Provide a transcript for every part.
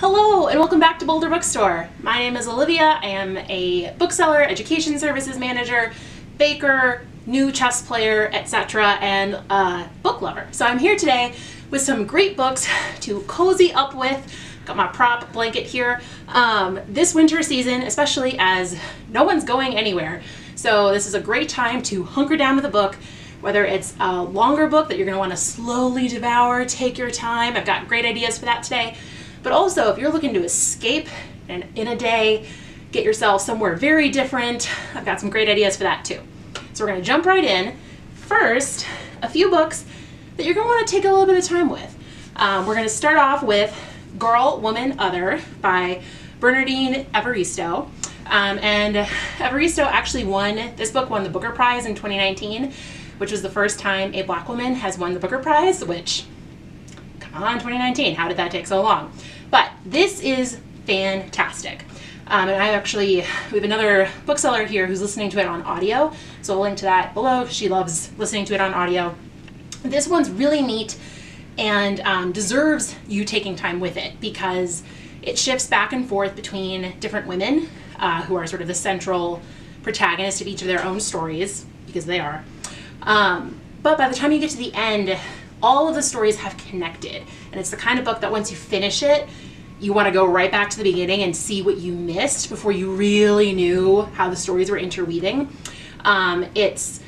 Hello and welcome back to Boulder Bookstore. My name is Olivia. I am a bookseller, education services manager, baker, new chess player, etc. and a book lover. So I'm here today with some great books to cozy up with. Got my prop blanket here. This winter season, especially as no one's going anywhere. So this is a great time to hunker down with a book, whether it's a longer book that you're going to want to slowly devour, take your time. I've got great ideas for that today. But also, if you're looking to escape and in a day, get yourself somewhere very different, I've got some great ideas for that too. So we're going to jump right in. First, a few books that you're going to want to take a little bit of time with. We're going to start off with Girl, Woman, Other by Bernardine Evaristo. And Evaristo actually this book won the Booker Prize in 2019, which was the first time a Black woman has won the Booker Prize, which, come on, 2019, how did that take so long? But this is fantastic. And we have another bookseller here who's listening to it on audio, so we'll link to that below. She loves listening to it on audio. This one's really neat and deserves you taking time with it because it shifts back and forth between different women who are sort of the central protagonists of each of their own stories, because they are. But by the time you get to the end, all of the stories have connected, and it's the kind of book that once you finish it, you want to go right back to the beginning and see what you missed before you really knew how the stories were interweaving. It's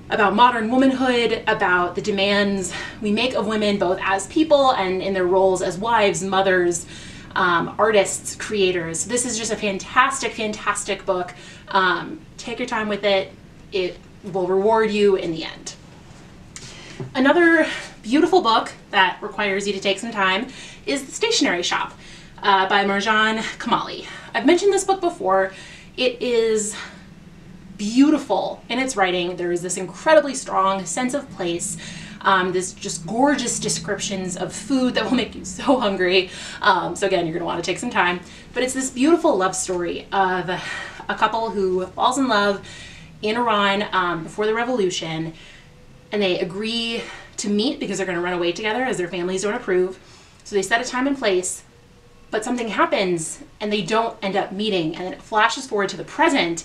about modern womanhood, about the demands we make of women both as people and in their roles as wives, mothers, artists, creators. This is just a fantastic, fantastic book. Take your time with it. It will reward you in the end. Another beautiful book that requires you to take some time is The Stationery Shop by Marjane Kamali. I've mentioned this book before. It is beautiful in its writing. There is this incredibly strong sense of place. This just gorgeous descriptions of food that will make you so hungry. So again, you're going to want to take some time. But it's this beautiful love story of a couple who falls in love in Iran before the revolution, and they agree to meet because they're going to run away together as their families don't approve. So they set a time and place, but something happens and they don't end up meeting, and then it flashes forward to the present,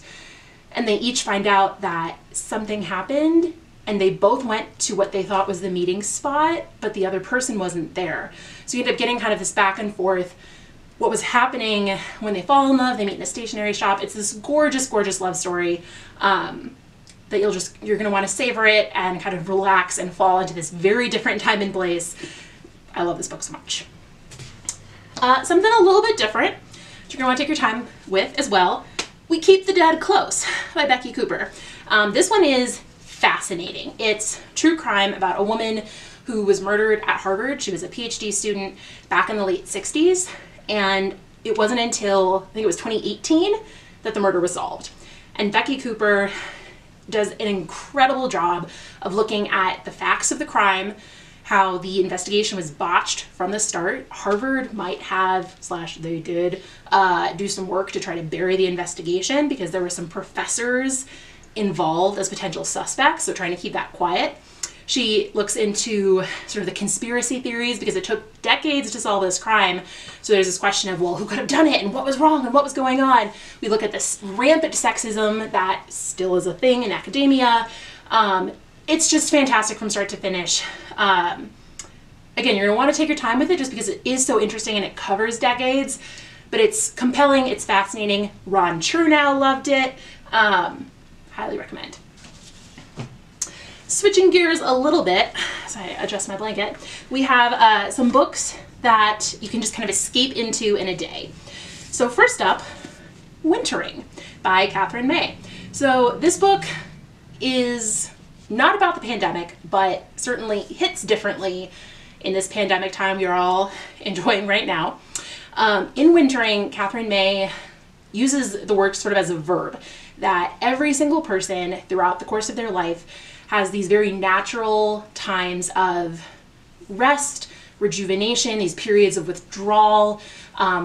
and they each find out that something happened and they both went to what they thought was the meeting spot, but the other person wasn't there. So you end up getting kind of this back and forth. What was happening when they fall in love, they meet in a stationery shop. It's this gorgeous, gorgeous love story that you're going to want to savor it and kind of relax and fall into this very different time and place. I love this book so much. Something a little bit different that you're going to want to take your time with as well. We Keep the Dead Close by Becky Cooper. This one is fascinating. It's true crime about a woman who was murdered at Harvard. She was a PhD student back in the late 60s, and it wasn't until, I think it was 2018, that the murder was solved. And Becky Cooper does an incredible job of looking at the facts of the crime, how the investigation was botched from the start. Harvard might have, they did, do some work to try to bury the investigation because there were some professors involved as potential suspects, so trying to keep that quiet. She looks into sort of the conspiracy theories because it took decades to solve this crime. So there's this question of, well, who could have done it and what was wrong and what was going on? We look at this rampant sexism that still is a thing in academia. It's just fantastic from start to finish. Again, you're gonna wanna take your time with it just because it is so interesting and it covers decades, but it's compelling, it's fascinating. Ron Chernow loved it. Highly recommend. Switching gears a little bit, as I adjust my blanket, we have some books that you can just kind of escape into in a day. So first up, Wintering by Catherine May. So this book is not about the pandemic, but certainly hits differently in this pandemic time you're all enjoying right now. In Wintering, Catherine May uses the word sort of as a verb, that every single person throughout the course of their life has these very natural times of rest, rejuvenation, these periods of withdrawal,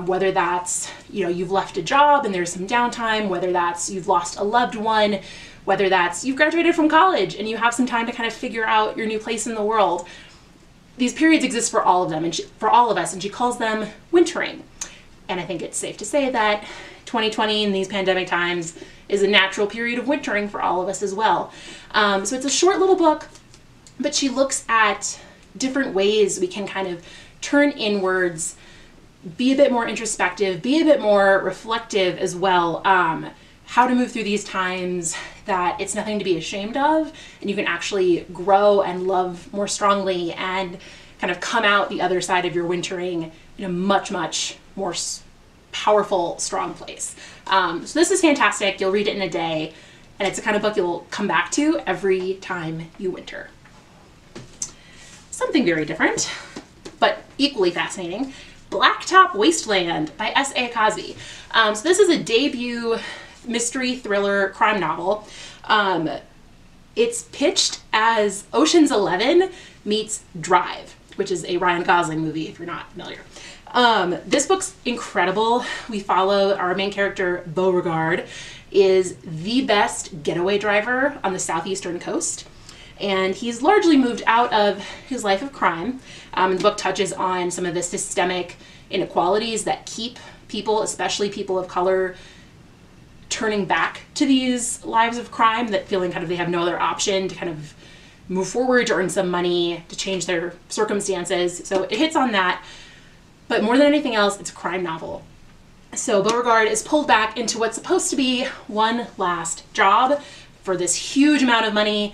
whether that's, you've left a job and there's some downtime, whether that's you've lost a loved one, whether that's you've graduated from college and you have some time to kind of figure out your new place in the world. These periods exist for all of them, and for all of us, and she calls them wintering. And I think it's safe to say that 2020 in these pandemic times is a natural period of wintering for all of us as well. So it's a short little book, but she looks at different ways we can kind of turn inwards, be a bit more introspective, be a bit more reflective as well. How to move through these times, that it's nothing to be ashamed of, and you can actually grow and love more strongly and kind of come out the other side of your wintering in a much, much more powerful, strong place. So this is fantastic. You'll read it in a day, and it's the kind of book you'll come back to every time you winter. Something very different, but equally fascinating, Blacktop Wasteland by S.A. Cosby. So this is a debut mystery thriller crime novel. It's pitched as Ocean's 11 meets Drive, which is a Ryan Gosling movie, if you're not familiar. This book's incredible. We follow our main character, Beauregard, is the best getaway driver on the southeastern coast. And he's largely moved out of his life of crime. The book touches on some of the systemic inequalities that keep people, especially people of color, turning back to these lives of crime, that feeling kind of they have no other option to kind of move forward, to earn some money, to change their circumstances. So it hits on that. But more than anything else, it's a crime novel. So Beauregard is pulled back into what's supposed to be one last job for this huge amount of money.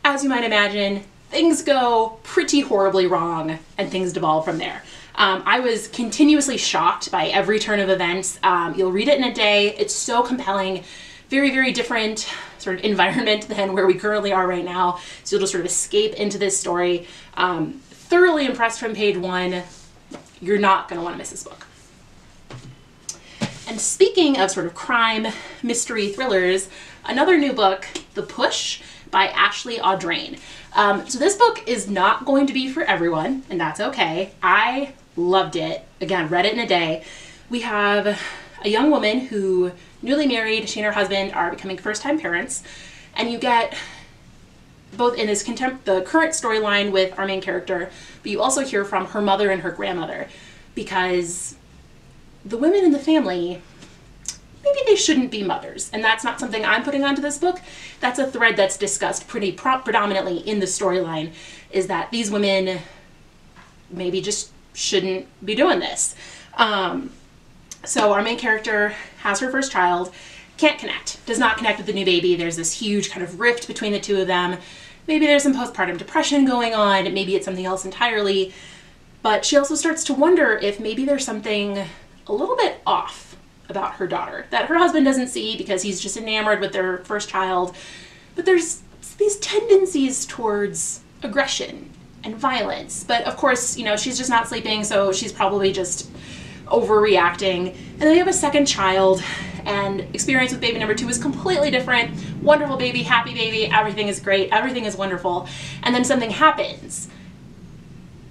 As you might imagine, things go pretty horribly wrong and things devolve from there. I was continuously shocked by every turn of events. You'll read it in a day. It's so compelling. Very, very different sort of environment than where we currently are right now. So you'll just sort of escape into this story. Thoroughly impressed from page one. You're not going to want to miss this book. And speaking of sort of crime, mystery thrillers, another new book, The Push by Ashley Audrain. So this book is not going to be for everyone, and that's okay. I loved it. Again, read it in a day. We have a young woman who, newly married, she and her husband are becoming first-time parents, and you get both in this the current storyline with our main character, but you also hear from her mother and her grandmother, because the women in the family, maybe they shouldn't be mothers. And that's not something I'm putting onto this book. That's a thread that's discussed pretty predominantly in the storyline, is that these women maybe just shouldn't be doing this. So our main character has her first child, can't connect, does not connect with the new baby. There's this huge kind of rift between the two of them. Maybe there's some postpartum depression going on. Maybe it's something else entirely. But she also starts to wonder if maybe there's something a little bit off about her daughter that her husband doesn't see because he's just enamored with their first child. But there's these tendencies towards aggression and violence. But of course, you know, she's just not sleeping, so she's probably just overreacting. And then they have a second child, and experience with baby number 2 is completely different. Wonderful baby, happy baby, everything is great, everything is wonderful. And then something happens.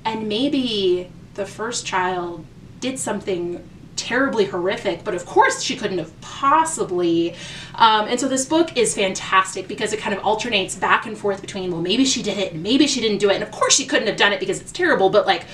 And maybe the first child did something terribly horrific, but of course she couldn't have possibly. And so this book is fantastic because it kind of alternates back and forth between, well, maybe she did it and maybe she didn't do it. And of course she couldn't have done it because it's terrible, but like,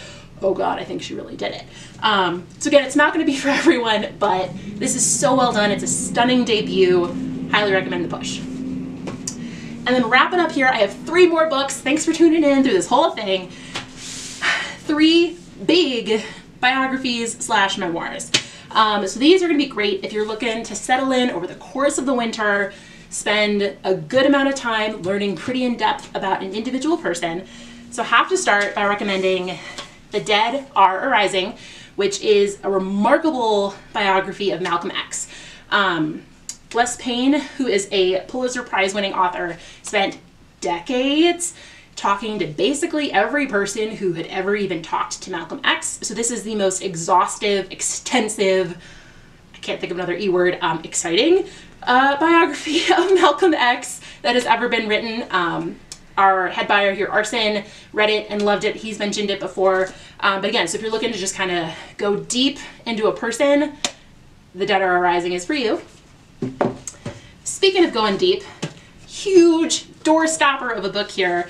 oh God, I think she really did it. So again, it's not going to be for everyone, but this is so well done. It's a stunning debut. Highly recommend The Push. And then wrapping up here, I have 3 more books. Thanks for tuning in through this whole thing. 3 big biographies / memoirs. So these are going to be great if you're looking to settle in over the course of the winter, spend a good amount of time learning pretty in depth about an individual person. So I have to start by recommending The Dead Are Arising, which is a remarkable biography of Malcolm X. Les Payne, who is a Pulitzer Prize winning author, spent decades talking to basically every person who had ever even talked to Malcolm X. So this is the most exhaustive, extensive, I can't think of another E word, exciting biography of Malcolm X that has ever been written. Our head buyer here, Arson, read it and loved it. He's mentioned it before. But again, so if you're looking to just kind of go deep into a person, The Dead Are Arising is for you. Speaking of going deep, huge doorstopper of a book here,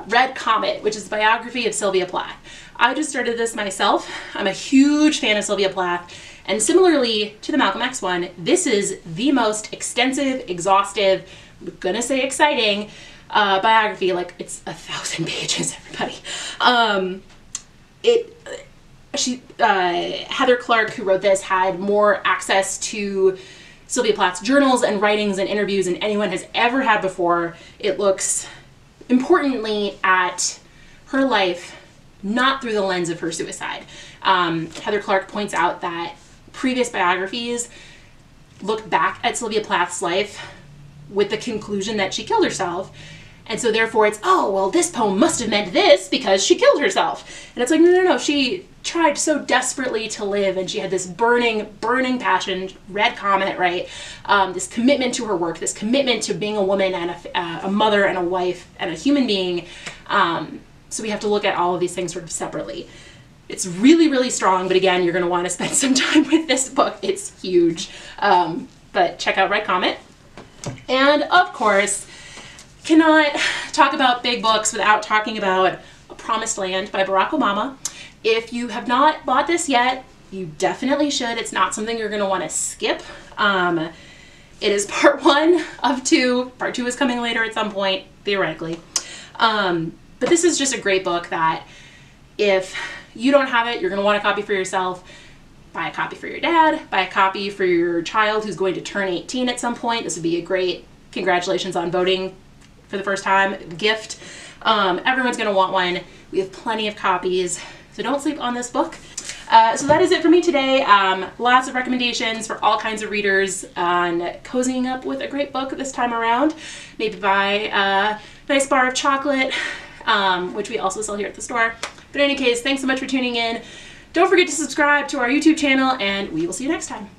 Red Comet, which is a biography of Sylvia Plath. I just started this myself. I'm a huge fan of Sylvia Plath, And similarly to the Malcolm X one, this is the most extensive, exhaustive, I'm gonna say exciting, biography. Like, it's 1,000 pages, everybody. Heather Clark, who wrote this, had more access to Sylvia Plath's journals and writings and interviews than anyone has ever had before. It looks importantly at her life, not through the lens of her suicide. Heather Clark points out that previous biographies looked back at Sylvia Plath's life with the conclusion that she killed herself. And so therefore it's, oh, well, this poem must have meant this because she killed herself. And it's like, no. She tried so desperately to live, and she had this burning passion, read Comet, right? This commitment to her work, this commitment to being a woman and a mother and a wife and a human being. So we have to look at all of these things sort of separately. It's really, really strong, but again, you're going to want to spend some time with this book. It's huge. But check out Red Comet. And of course, cannot talk about big books without talking about A Promised Land by Barack Obama. If you have not bought this yet, you definitely should. It's not something you're going to want to skip. It is part 1 of 2. Part 2 is coming later at some point, theoretically. But this is just a great book that if you don't have it, you're going to want a copy for yourself. Buy a copy for your dad. Buy a copy for your child who's going to turn 18 at some point. This would be a great congratulations on voting for the first time gift. Everyone's going to want one. We have plenty of copies, so don't sleep on this book. So that is it for me today. Lots of recommendations for all kinds of readers on cozying up with a great book this time around. Maybe buy a nice bar of chocolate, which we also sell here at the store. But in any case, thanks so much for tuning in. Don't forget to subscribe to our YouTube channel, and we will see you next time.